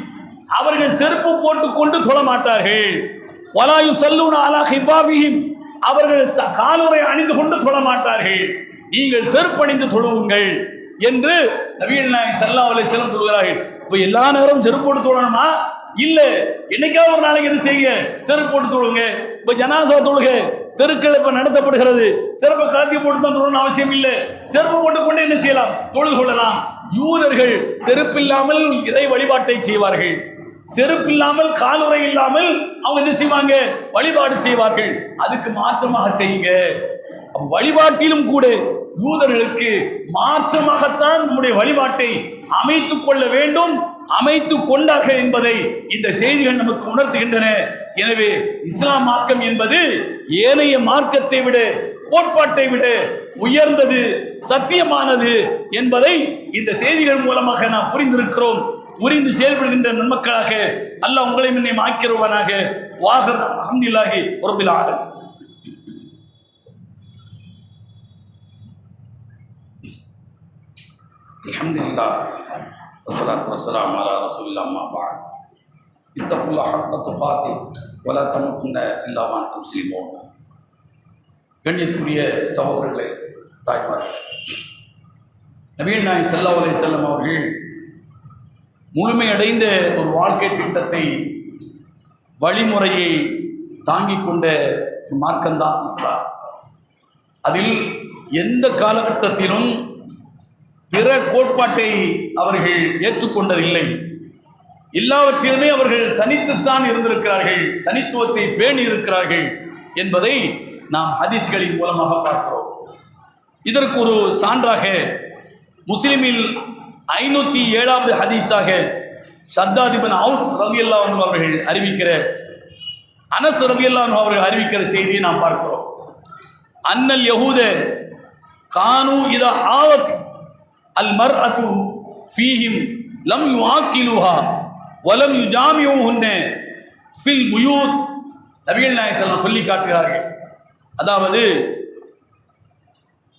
அவர்கள் செருப்பு போட்டுக்கொண்டு தொழ மாட்டார்கள். வலா யுஸல்லூன அலா ஹிஃபாஃபிஹிம். அவர்கள் காலுறை அணிந்து கொண்டு தொழ மாட்டார்கள். நீங்கள் செருப்பணிந்து தொழுவுங்கள் என்று நபிகள் நாயகம் ஸல்லல்லாஹு அலைஹி வஸல்லம் சொல்கிறார்கள். இப்போ எல்லா நேரமும் செருப்பு போட்டு தொழணுமா? இல்ல, என்னைக்காவது ஒரு நாளைக்கு என்ன செய்யுங்க, செருப்பு போட்டு தொழுங்க. இப்போ ஜனாசா தொழுக தெருக்கள் இப்ப நடத்தப்படுகிறது, செருப்பு கலத்தி போட்டு தான் தொழணும் அவசியம் இல்லை, செருப்பு போட்டுக்கொண்டு என்ன செய்யலாம், தொழுது கொள்ளலாம். யூதர்கள் செருப்பில்லாமல் இறை வழிபாட்டை செய்வார்கள், செருப்பில்லாமல் காலுறை இல்லாமல் அவங்க என்ன செய்வாங்க, வழிபாடு செய்வார்கள். அதுக்கு மாற்றமாக செய்யுங்க. வழிபாட்டிலும் கூட யூதர்களுக்கு மாற்றமாகத்தான் நம்முடைய வழிபாட்டை அமைத்துக் கொள்ள வேண்டும், அமைத்துக் கொண்டார்கள் என்பதை இந்த செய்திகள் நமக்கு உணர்த்துகின்றன. எனவே இஸ்லாம் மார்க்கம் என்பது ஏனைய மார்க்கத்தை விட, கோட்பாட்டை விட உயர்ந்தது, சத்தியமானது என்பதை இந்த செய்திகள் மூலமாக நாம் புரிந்திருக்கிறோம். புரிந்து செயல்படுகின்ற நன்மக்களாக அல்லாஹ் உங்களை முன்னையும் ஆக்கிருவானாக. வாஹர் அல்ஹம்துலில்லாஹி ரப்பில் ஆலமீன். அல்ஹம்துலில்லாஹ் வஸ்ஸலாத்து வஸ்ஸலாமு அலா ரசூலில்லாஹ் அம்மா பஅத். இத்தகுல்லாஹ் ஹக்க துகாத்திஹ் வலா தமூதுன்ன இல்லா வ அன்தும் முஸ்லிமூன். கண்ணியத்துக்குரிய சகோதரர்களே, தாய்மார்களே, நபிகள் நாயகம் ஸல்லல்லாஹு அலைஹி வஸல்லம் அவர்கள் முழுமையடைந்த ஒரு வாழ்க்கை திட்டத்தை, வழிமுறையை தாங்கிக் கொண்ட மார்க்கம்தான் இஸ்லாம். அதில் எந்த காலகட்டத்திலும் பிற கோட்பாட்டை அவர்கள் ஏற்றுக்கொண்டதில்லை. எல்லாவற்றிலுமே அவர்கள் தனித்துத்தான் இருந்திருக்கிறார்கள், தனித்துவத்தை பேணி இருக்கிறார்கள் என்பதை நாம் ஹதீஸ்களின் மூலமாக பார்க்கிறோம். இதற்கு ஒரு சான்றாக முஸ்லிமில் 507வது ஹதீஸாக ஷத்தாத் இப்னு அவுஃப் ரலியல்லாஹு அன்ஹு அவர்கள் அறிவிக்கிற, அனஸ் ரலியல்லாஹு அன்ஹு அவர்கள் அறிவிக்கிற செய்தியை நாம் பார்க்கிறோம். அன்னல் யஹூத கானு இதா ஹாவத் அல் மர்அத்து ஃபீஹிம் லம் யுஆக்கிலுஹா வலம் யுஜாமியுஹுன்ன ஃபில் புயூத். நபிகள் நாயகம் ஸல்லல்லாஹு சொல்லி காட்டுகிறார்கள். அதாவது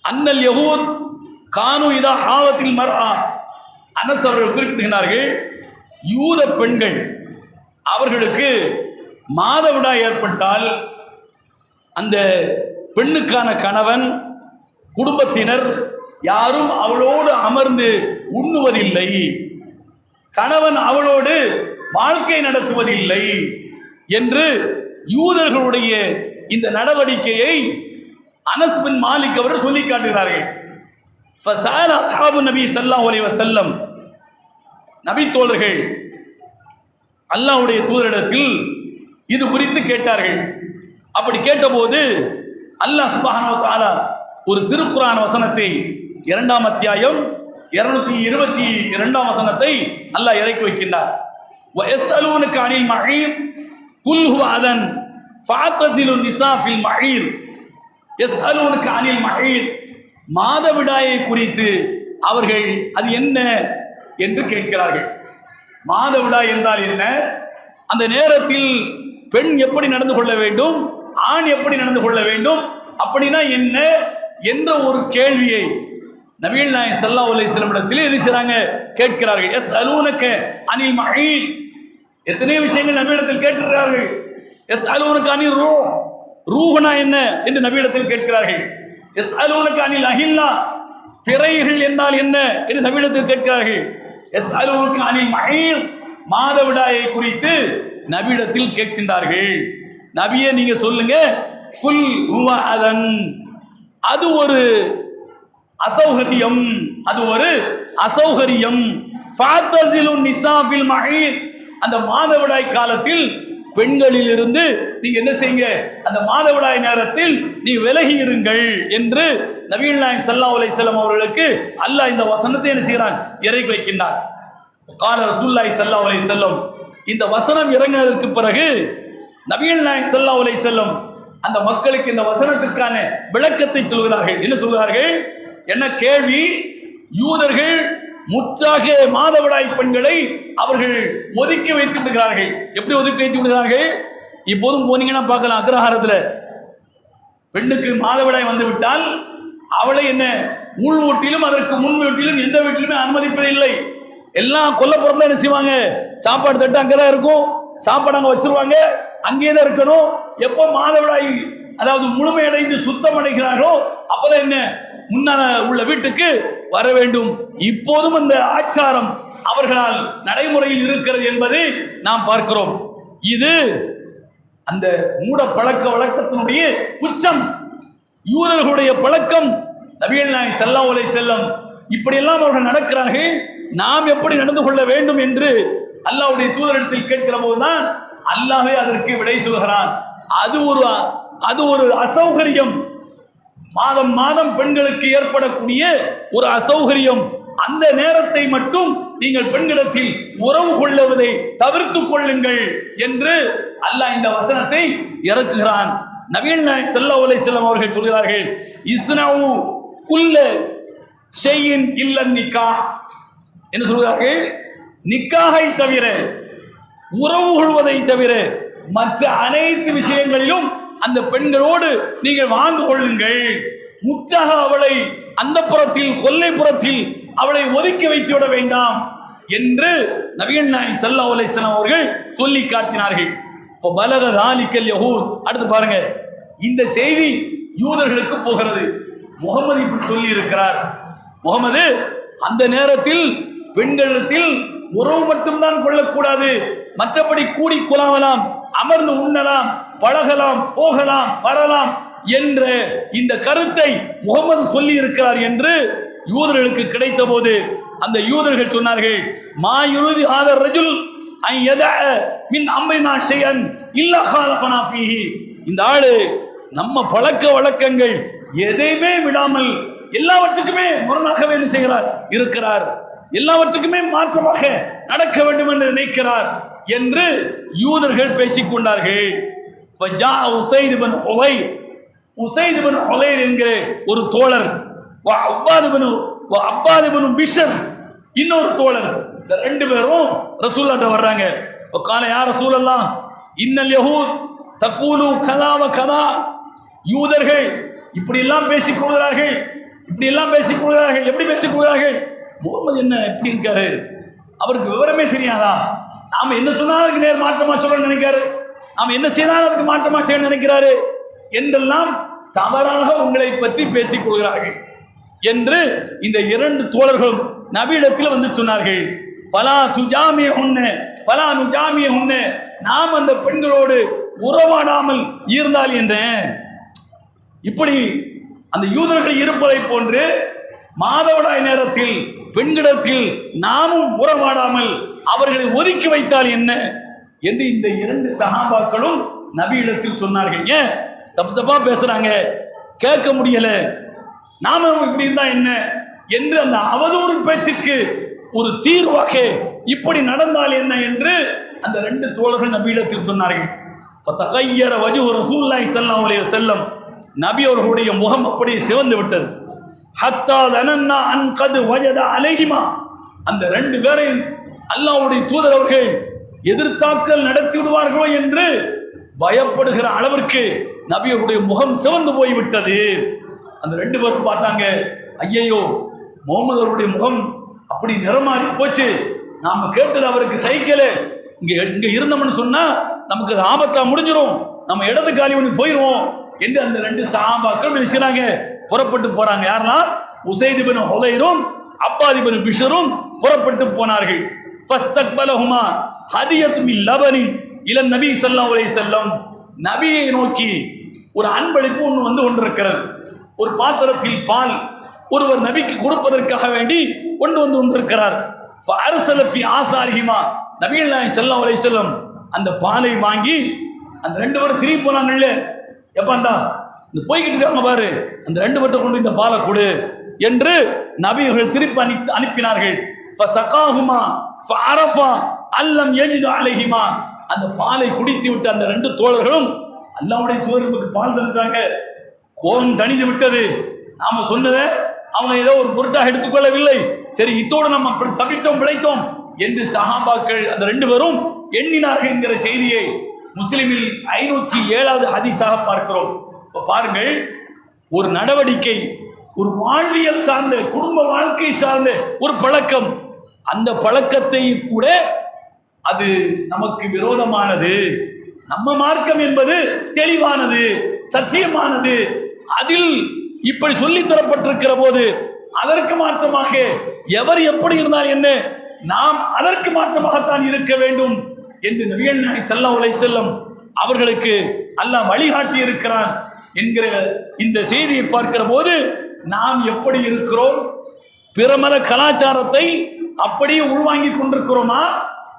அன்னல் யஹூத் கானு இதா ஹாவத்தில் மர்ஆ, அனஸ் அவர்கள் குறிப்பிடுகிறார்கள், யூத பெண்கள் அவர்களுக்கு மாதவிடாய் ஏற்பட்டால் அந்த பெண்ணுக்கான கணவன், குடும்பத்தினர் யாரும் அவளோடு அமர்ந்து உண்ணுவதில்லை, கணவன் அவளோடு வாழ்க்கை நடத்துவதில்லை என்று யூதர்களுடைய இந்த நடவடிக்கையை அனஸ் பின் மாலிக் அவர்கள் சொல்லி காட்டுகிறார்கள். ஃபஸஅல அஸ்ஹாபு நபி ஸல்லல்லாஹு அலைஹி வஸல்லம், நபி தோழர்கள் அல்லாஹ்வுடைய தூதரிடத்தில் இது குறித்து கேட்டார்கள். அப்படி கேட்டபோது அல்லாஹ் சுப்ஹானஹு வ தஆலா ஒரு திருக்குர்ஆன் வசனத்தை, 2ஆம் அத்தியாயம் 222ஆம் வசனத்தை அல்லாஹ் இறக்கி வைக்கின்றார். வயஸ்அலூனக அனில் மஹீத் குல் ஹுவ அதன் ஃபஅதஸிலு நிஸா ஃபில் மஹீத். யஸ்அலூனக அனில் மஹீத், மாதவிடாயை குறித்து அவர்கள் அது என்ன என்று கேட்கிறார்கள். மாதவிடாய் என்றால் என்ன, அந்த நேரத்தில் பெண் எப்படி நடந்து கொள்ள வேண்டும், ஆண் எப்படி நடந்து கொள்ள வேண்டும், அப்படின்னா என்ன என்ற ஒரு கேள்வியை நபிகள் நாயகம் ஸல்லல்லாஹு அலைஹி வஸல்லம் இடத்தில் என்ன செய்றாங்க, கேட்கிறார்கள். யஸ்அலூனக அனில் மஹீத், எத்தனை விஷயங்கள் நபியிடத்தில் கேட்டிருக்கிறார்கள். யஸ்அலூனக அனில் ரூஹ், ரூஹ்னா என்ன என்று நபியிடத்தில் கேட்கிறார்கள். யஸ்அலூனக அனில் அஹில்லா, பிறைகள் என்றால் என்ன என்று நபியிடத்தில் கேட்கிறார்கள். யஸ்அலூனக அனில் மஹீத், மாதவிடாயை குறித்து நபியிடத்தில் கேட்கின்றார்கள். நபியே நீங்க சொல்லுங்க, குல் ஹுவ அதன், அது ஒரு அசௌகரியம், அது ஒரு அசௌகரியம். ஃபஅதஸிலு நிஸா ஃபில் மஹீத், அந்த மாதவிடாய் காலத்தில் பெண்களில் இருந்து நீங்க என்ன செய்யுங்க, அந்த மாதவிடாய் நேரத்தில் நீ விலகி இருங்கள் என்று நபிகள் நாயகம் ஸல்லல்லாஹு அலைஹி வஸல்லம் அவர்களுக்கு அல்லாஹ் இந்த வசனத்தை என்ன செய்கிறான், இறக்கி வைக்கின்றான். கால ரசூலுல்லாஹி ஸல்லல்லாஹு அலைஹி வஸல்லம், இந்த வசனம் இறங்கினதற்கு பிறகு நபிகள் நாயகம் ஸல்லல்லாஹு அலைஹி வஸல்லம் அந்த மக்களுக்கு இந்த வசனத்திற்கான விளக்கத்தை சொல்கிறார்கள். என்ன சொல்கிறார்கள், என்ன கேள்வி, யூதர்கள் முற்றாக மாதவிடாய் பெண்களை அவர்கள் ஒதுக்கி வைத்து விடுகிறார்கள். எப்படி ஒதுக்கி வைத்து விடுகிறார்கள், இப்போதும் போனீங்கன்னா பார்க்கலாம், அக்ரஹாரத்தில் பெண்ணுக்கு மாதவிடாய் வந்து விட்டால் அவளை என்ன உள் வீட்டிலும் அதற்கு முன் வீட்டிலும் எந்த வீட்டிலுமே அனுமதிப்பதில்லை. எல்லாம் கொல்லப்புறத்துல என்ன செய்வாங்க, சாப்பாடு தட்டு அங்கதான் இருக்கும், சாப்பாடு அங்க வச்சிருவாங்க, அங்கேயே தான் இருக்கணும். எப்போ மாதவிடாய் அதாவது முழுமையடைந்து சுத்தம் அடைகிறார்களோ அப்பதான் என்ன முன்னால உள்ள வீட்டுக்கு வர வேண்டும். இப்போதும் அந்த ஆச்சாரம் அவர்களால் நடைமுறையில் இருக்கிறது என்பதை நாம் பார்க்கிறோம். இது அந்த மூட பழக்க வழக்கத்தினுடைய உச்சம், யூதர்களுடைய பழக்கம். நபிகள் நாயகம் ஸல்லல்லாஹு அலைஹி வஸல்லம் இப்படியெல்லாம் அவர்கள் நடக்கிறார்கள், நாம் எப்படி நடந்து கொள்ள வேண்டும் என்று அல்லாஹ்வுடைய தூதரிடத்தில் கேட்கிற போதுதான் அல்லாஹ்வே அதற்கு விடை சொல்கிறான். அது ஒரு அசௌகரியம், மாதம் மாதம் பெண்களுக்கு ஏற்படக்கூடிய ஒரு அசௌகரியம், அந்த நேரத்தை மட்டும் நீங்கள் பெண்களிடத்தில் உறவு கொள்ளுவதை தவிர்த்துக் கொள்ளுங்கள் என்று அல்லாஹ் இந்த வசனத்தை இறக்குகிறான். நபிகள் நாயகம் ஸல்லல்லாஹு அலைஹி வஸல்லம் அவர்கள் சொல்கிறார்கள், இஸ்னவு குல்ல ஷைஇன் இல்ல நிக்காஹ் என்று சொல்கிறார்கள். நிக்காஹை தவிர, உறவு கொள்வதை தவிர மற்ற அனைத்து விஷயங்களிலும் அந்த பெண்களோடு நீங்கள் வாழ்ந்து கொள்ளுங்கள். முற்றாக அவளை அந்த புறத்தில், கொல்லைப்புறத்தில் அவளை ஒதுக்கி வைத்து விட வேண்டாம் என்று நபிகள் நாயகம் ஸல்லல்லாஹு அலைஹி வஸல்லம் அவர்கள் சொல்லி காட்டினார்கள். பலக தாலிக்கல் யஹூத். அடுத்து பாருங்க, இந்த செய்தி யூதர்களுக்கு போகிறது. முகமது இப்படி சொல்லி இருக்கிறார். முகமது அந்த நேரத்தில் பெண்களிடத்தில் உறவு மட்டும்தான் கொள்ளக்கூடாது, மற்றபடி கூடி குலாவலாம், அமர்ந்து உண்ணலாம், பழகலாம், போகலாம், வரலாம் என்ற இந்த கருத்தை முகமது சொல்லி இருக்கிறார் என்று யூதர்களுக்கு கிடைத்த போது அந்த யூதர்கள் சொன்னார்கள், மா யுரிது ஹாதர் ரஜுல் அன் யதஅ மின் அம்ரினா ஷைஅன் இல்லா ஹாலஃபனா ஃபீஹி. இந்த ஆளு நம்ம பழக்க வழக்கங்கள் எதையுமே விடாமல் எல்லாவற்றுக்குமே முரணாகவே என்ன செய்கிறார் இருக்கிறார், எல்லாவற்றுக்குமே மாற்றமாக நடக்க வேண்டும் என்று நினைக்கிறார் என்று யூதர்கள் பேசிக் கொண்டார்கள். உசைத் இப்னு ஹுலைர் என்கிற ஒரு தோழர், அப்பாத் இப்னு பிஷர் இன்னொரு தோழர், இந்த ரெண்டு பேரும் ரசூலுல்லாஹ்ட்ட வர்றாங்க. கால யா ரசூலல்லாஹ் இன்னல் யஹூத் தக்கூலு கதா வ கதா. யூதர்கள் இப்படி எல்லாம் பேசிக் கொள்கிறார்கள், இப்படி எல்லாம் பேசிக் கொள்கிறார்கள். எப்படி பேசிக் கொள்கிறார்கள்? முகமது என்ன எப்படி இருக்காரு, அவருக்கு விவரமே தெரியாதா? நாம என்ன சொன்னாலும் அதுக்கு நேர் மாற்றமா சொல்ல நினைக்கிறாரு, நாம என்ன செய்தாலும் அதுக்கு மாற்றமா செய்ய நினைக்கிறாரு என்றெல்லாம் தவறாக உங்களை பற்றி பேசிக் கொள்கிறார்கள் என்று இந்த இரண்டு தோழர்களும் நபியிடத்தில் வந்து சொன்னார்கள். பலா துஜாமிய உன்ன பலா நுஜாமிய உன்ன, நாம் அந்த பெண்களோடு உறவாடாமல் இருந்தால் என்ற இப்படி அந்த யூதர்கள் இருப்பதை போன்று மாதவிடாய் நேரத்தில் பெண்களிடத்தில் நாமும் உறவாடாமல் அவர்களை ஒதுக்கி வைத்தால் என்ன என்று இந்த இரண்டு சஹாபாக்களும் நபியிடத்தில் சொன்னார்கள். ஏன் தப்பு தப்பா பேசுறாங்க, கேட்க முடியல, நாம இப்படி இருந்தா என்ன என்று அந்த அவதூறு பேச்சுக்கு ஒரு தீர்வாக இப்படி நடந்தால் என்ன என்று அந்த ரெண்டு தோழர்கள் நபியிடத்தில் சொன்னார்கள். ஃபதகய்யர வஜ்ஹு ரசூலுல்லாஹி ஸல்லல்லாஹு அலைஹி வஸல்லம், நபி அவர்களுடைய முகம் அப்படியே சிவந்து விட்டது. ஹத்தா தனன்னா அன் கத் வஜத அலைஹிமா, அந்த ரெண்டு பேரையும் அல்லாஹ்வுடைய தூதர் அவர்கள் எதிர்த்தாக்கல் நடத்தி விடுவார்களோ என்று பயப்படுகிற அளவிற்கு நபி அவருடைய முகம் சிவந்து போய்விட்டது. அந்த ரெண்டு பேரும் பார்த்தாங்க, ஐயையோ முகமது அவருடைய முகம் அப்படி நிறமாறி போச்சு, நாம கேட்டது அவருக்கு சைக்கிள், இங்க இருந்தோம்னு சொன்னா நமக்கு அது ஆபத்தா முடிஞ்சிடும், நம்ம இடது காலி பண்ணி போயிடுவோம் என்று அந்த ரெண்டு சஹாபாக்கள் நினைச்சாங்க. புறப்பட்டு போறாங்க. யாரெல்லாம்? உசைத் இப்னு ஹுலைரும் அப்பாத் இப்னு பிஷரும் புறப்பட்டு போனார்கள். ஃபஸ்தக்பலஹுமா ஹதியத்து மின் லபனின் இல நபி ஸல்லல்லாஹு அலைஹி வஸல்லம், நபியை நோக்கி ஒரு அன்பளிப்பு ஒன்று வந்து கொண்டிருக்கிறது. ஒரு பாத்திரத்தில் பால் ஒருவர் நபிக்கு கொடுப்பதற்காக வேண்டி கொண்டு வந்து கொண்டிருக்கிறார். ஃபஅர்ஸல ஃபி ஆசாரிஹிமா, நபிகள் நாயகம் ஸல்லல்லாஹு அலைஹி வஸல்லம் அந்த பாலை வாங்கி அந்த ரெண்டு பேரும் திரும்பி போனாங்கல்ல, எப்பாண்டா இந்த போய்கிட்டு இருக்காங்க பாரு, அந்த ரெண்டு பேர்ட்ட கொண்டு இந்த பாலை கொடு என்று நபிகள் திருப்பி அனுப்பினார்கள். ஃபஸகாஹுமா ஃபஅரஃபா அல்லம் யஜிது அலைஹிமா, அந்த பாலை குடித்து விட்டு அந்த ரெண்டு தோழர்களும் அல்லாஹ்வுடைய தூதருக்கு பால் தந்தாங்க. கோபம் தணிந்து விட்டது. நாம சொன்னதை அவங்க ஏதோ ஒரு பொருட்டாக எடுத்துக்கொள்ளவில்லை. சரி, இத்தோடு நம்ம தப்பித்தோம், பிழைத்தோம் என்று சஹாபாக்கள் அந்த ரெண்டு பேரும் எண்ணினார்கள் என்கிற செய்தியை முஸ்லிமில் 507வது ஹதீஸாக பார்க்கிறோம். இப்ப பாருங்கள், ஒரு நடவடிக்கை, ஒரு வாழ்வியல் சார்ந்த, குடும்ப வாழ்க்கை சார்ந்த ஒரு பழக்கம், அந்த பழக்கத்தை கூட அது நமக்கு விரோதமானது. நம்ம மார்க்கம் என்பது தெளிவானது, சத்தியமானது. அதில் இப்படி சொல்லி தரப்பட்டிருக்கிற போது அதற்கு மாற்றமாக எவர் எப்படி இருந்தால் என்ன, நாம் அதற்கு மாற்றமாகத்தான் இருக்க வேண்டும் என்று நபிகள் நாயகம் ஸல்லல்லாஹு அலைஹி வஸல்லம் அவர்களுக்கு அல்லாஹ் வழிகாட்டி இருக்கிறான் என்கிற இந்த செய்தியை பார்க்கிற போது நாம் எப்படி இருக்கிறோம்? பிறமத கலாச்சாரத்தை அப்படியே உள்வாங்கி கொண்டிருக்கிறோமா?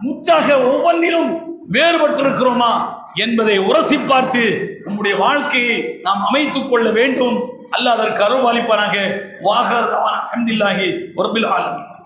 முற்றாக ஒவ்வொன்றிலும் வேறுபட்டிருக்கிறோமா என்பதை உரசி பார்த்து நம்முடைய வாழ்க்கையை நாம் அமைத்துக் கொள்ள வேண்டும். அல்லாஹ் அதற்கு அருள்பாலிப்பானாக. வாகர் அல்ஹம்துலில்லாஹி ரப்பில் ஆலமீன்.